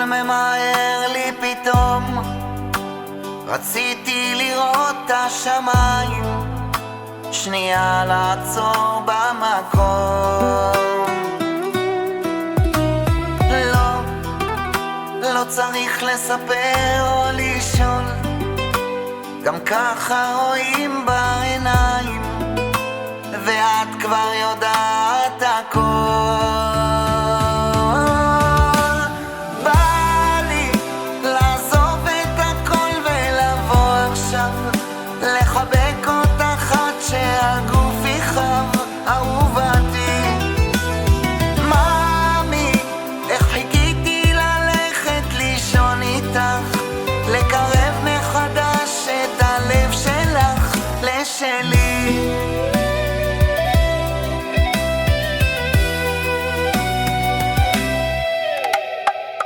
ממהר לי פתאום, רציתי לראות את השמיים, שנייה לעצור במקום. לא צריך לספר או לשאול, גם ככה רואים בעיניים, ואת כבר יודעת הכל. בא לי לעזוב את הכל ולבוא עכשיו, לחבק אותך עד שהגוף יחב, אהובתי. מאמי, איך חיכיתי ללכת לישון איתך, לקרב מחדש את הלב שלך לשלי.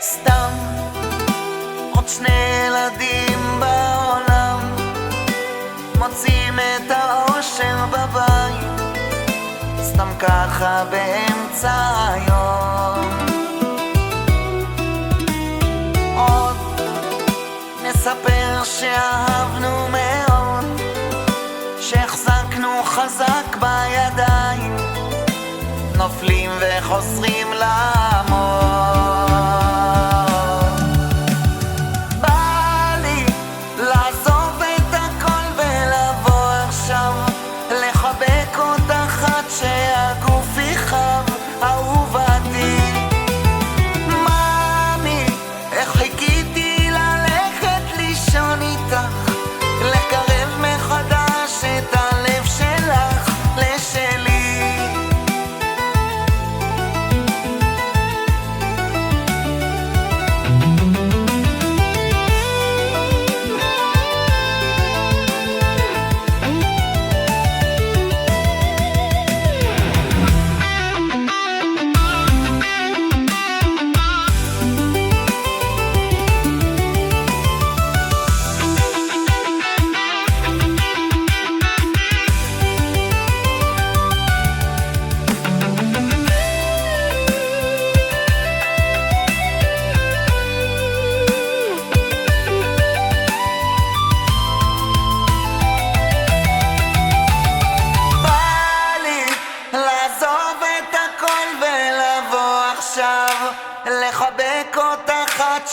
סתם עוד שני ילדים בעולם, מוצאים את האושר בבית, סתם ככה באמצע היום. עוד נספר שאהבנו מאוד, שהחזקנו חזק בידיים, נופלים וחוזרים לעמוד. בא לי לעזוב את הכל ולבוא עכשיו, לחבק אותך עד שהגוף יחב, אהובתי. מאמי, איך חיכיתי ללכת לישון איתך, לקרב מחדש את הלב שלך לשלי. לחבק אותך עד